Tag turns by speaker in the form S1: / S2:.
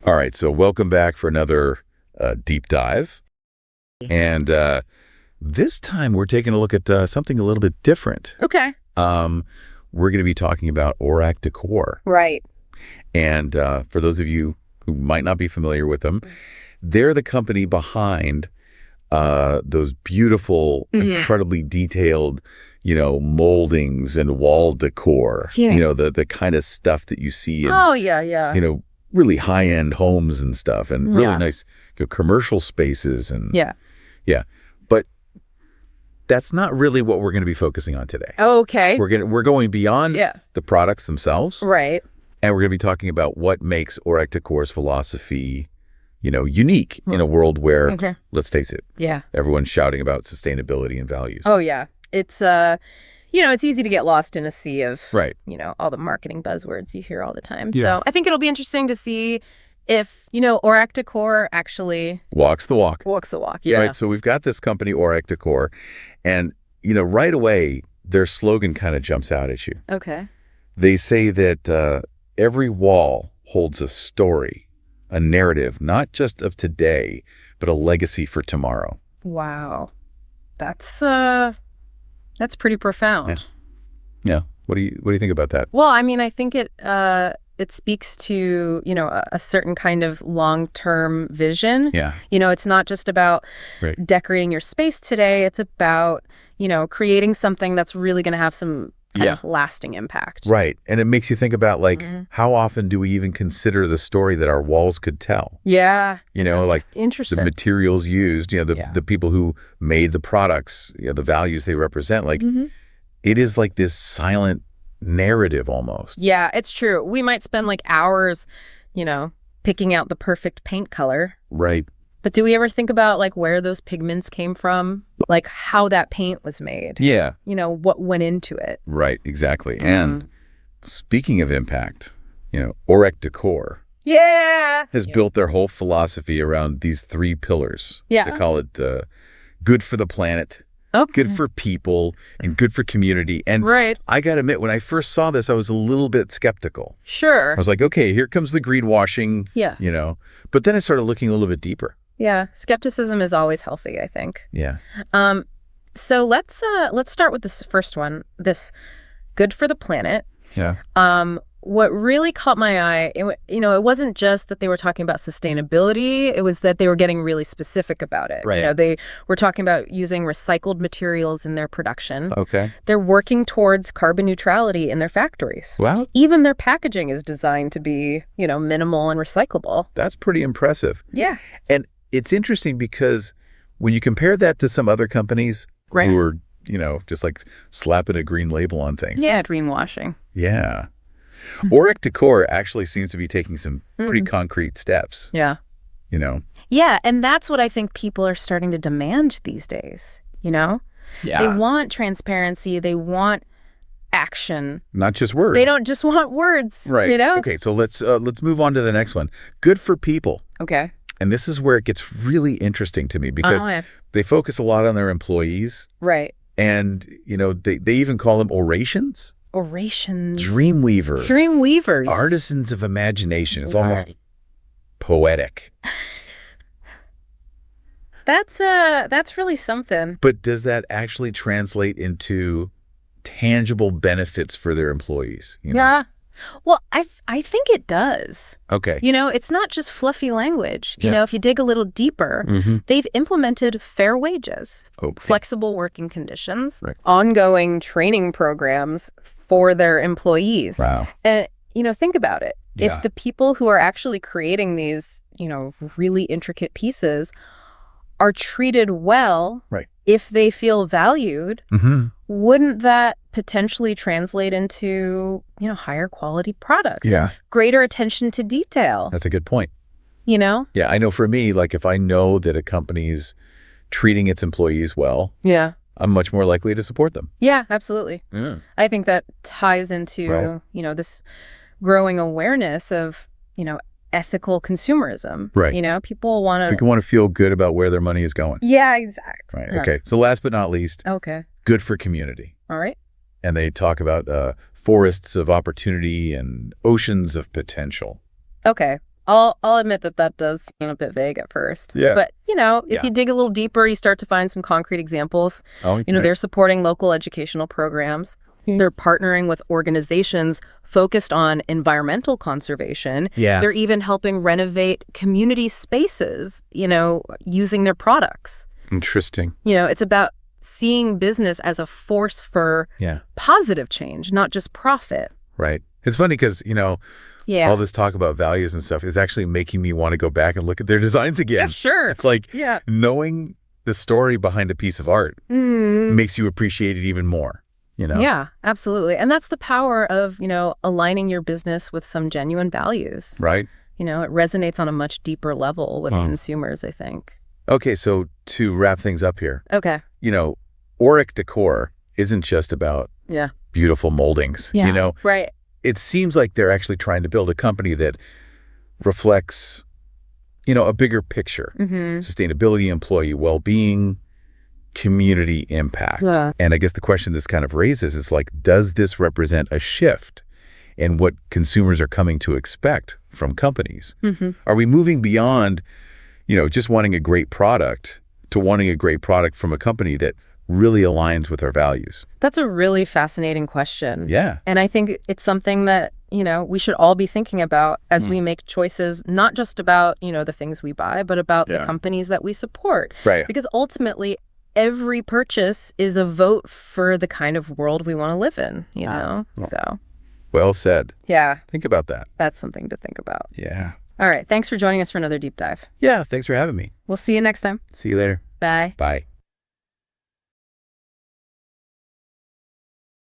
S1: All right, so welcome back for another deep dive. And this time we're taking a look at something a little bit different.
S2: Okay.
S1: We're going to be talking about Orac Decor.
S2: Right.
S1: And for those of you who might not be familiar with them, they're the company behind those beautiful, incredibly detailed, moldings and wall decor.
S2: Yeah.
S1: The kind of stuff that you see in,
S2: yeah.
S1: really high-end homes and stuff, and really
S2: Yeah.
S1: nice commercial spaces. And
S2: Yeah.
S1: But that's not really what we're going to be focusing on today.
S2: Okay.
S1: We're going beyond the products themselves,
S2: Right.
S1: and we're going to be talking about what makes Orac Decor's philosophy, unique in a world where, let's face it, everyone's shouting about sustainability and values.
S2: Oh, yeah. It's, it's easy to get lost in a sea of, all the marketing buzzwords you hear all the time.
S1: Yeah.
S2: So I think it'll be interesting to see if, Orac Decor actually
S1: Walks the walk.
S2: walks the walk. Yeah.
S1: Right. So we've got this company, Orac Decor, and, right away, their slogan kind of jumps out at you.
S2: Okay.
S1: They say that every wall holds a story, a narrative, not just of today, but a legacy for tomorrow.
S2: Wow. That's pretty profound.
S1: Yeah. What do you think about that?
S2: Well, I mean, I think it speaks to, a certain kind of long-term vision.
S1: Yeah.
S2: It's not just about decorating your space today. It's about, creating something that's really going to have some kind of lasting impact.
S1: Right. And it makes you think about, how often do we even consider the story that our walls could tell?
S2: Yeah.
S1: Interesting. The materials used, the people who made the products, the values they represent. It is like this silent narrative almost.
S2: Yeah, it's true. We might spend hours, picking out the perfect paint color.
S1: Right.
S2: But do we ever think about where those pigments came from? How that paint was made?
S1: Yeah.
S2: What went into it?
S1: Right, exactly. And speaking of impact, Orac Decor has built their whole philosophy around these three pillars.
S2: Yeah.
S1: They call it good for the planet, good for people, and good for community. And I got to admit, when I first saw this, I was a little bit skeptical.
S2: Sure.
S1: I was like, okay, here comes the greenwashing, But then I started looking a little bit deeper.
S2: Yeah. Skepticism is always healthy, I think.
S1: Yeah.
S2: So let's start with this first one, this good for the planet.
S1: Yeah.
S2: What really caught my eye, it wasn't just that they were talking about sustainability. It was that they were getting really specific about it.
S1: Right.
S2: They were talking about using recycled materials in their production.
S1: Okay.
S2: They're working towards carbon neutrality in their factories.
S1: Wow.
S2: Even their packaging is designed to be, minimal and recyclable.
S1: That's pretty impressive.
S2: Yeah.
S1: And it's interesting because when you compare that to some other companies who are, just slapping a green label on things.
S2: Yeah, greenwashing.
S1: Yeah. Orac Decor actually seems to be taking some pretty concrete steps.
S2: Yeah. Yeah, and that's what I think people are starting to demand these days, Yeah. They want transparency. They want action.
S1: Not just words.
S2: They don't just want words.
S1: Right. Okay, so let's move on to the next one. Good for people.
S2: Okay.
S1: And this is where it gets really interesting to me because they focus a lot on their employees.
S2: Right.
S1: And, they even call them orations.
S2: Orations.
S1: Dreamweavers. Artisans of imagination. It's almost poetic.
S2: That's really something.
S1: But does that actually translate into tangible benefits for their employees?
S2: Yeah. Well, I think it does.
S1: Okay.
S2: It's not just fluffy language. If you dig a little deeper, they've implemented fair wages, flexible working conditions, ongoing training programs for their employees.
S1: Wow.
S2: And, think about it. Yeah. If the people who are actually creating these, really intricate pieces are treated well, if they feel valued, wouldn't that potentially translate into, higher quality products?
S1: Yeah.
S2: Greater attention to detail.
S1: That's a good point.
S2: Yeah,
S1: I know for me, if I know that a company's treating its employees well, I'm much more likely to support them.
S2: Yeah, absolutely.
S1: Yeah.
S2: I think that ties into, this growing awareness of, ethical consumerism.
S1: Right.
S2: People want
S1: to feel good about where their money is going.
S2: Yeah, exactly.
S1: Right. Okay. So last but not least, good for community.
S2: All right.
S1: And they talk about forests of opportunity and oceans of potential.
S2: Okay. I'll admit that does seem a bit vague at first.
S1: Yeah.
S2: But, if you dig a little deeper, you start to find some concrete examples.
S1: Oh,
S2: They're supporting local educational programs. They're partnering with organizations focused on environmental conservation.
S3: Yeah.
S2: They're even helping renovate community spaces, using their products.
S1: Interesting.
S2: It's about seeing business as a force for positive change, not just profit.
S1: Right. It's funny because, all this talk about values and stuff is actually making me want to go back and look at their designs again.
S2: Yeah, sure.
S1: It's like knowing the story behind a piece of art makes you appreciate it even more,
S2: Yeah, absolutely. And that's the power of, aligning your business with some genuine values.
S1: Right.
S2: It resonates on a much deeper level with consumers, I think.
S1: Okay, so to wrap things up here.
S2: Okay.
S1: Orac Decor isn't just about beautiful moldings.
S2: Right.
S1: It seems like they're actually trying to build a company that reflects, a bigger picture. Sustainability, employee well-being, community impact.
S2: Yeah.
S1: And I guess the question this kind of raises is like, does this represent a shift in what consumers are coming to expect from companies? Are we moving beyond, just wanting a great product to wanting a great product from a company that really aligns with our values?
S2: That's a really fascinating question.
S1: Yeah.
S2: And I think it's something that, we should all be thinking about as we make choices, not just about, the things we buy, but about the companies that we support.
S1: Right.
S2: Because ultimately, every purchase is a vote for the kind of world we want to live in, So.
S1: Well said.
S2: Yeah.
S1: Think about that.
S2: That's something to think about.
S1: Yeah.
S2: All right. Thanks for joining us for another deep dive.
S1: Yeah. Thanks for having me.
S2: We'll see you next time.
S1: See you later.
S2: Bye.
S1: Bye.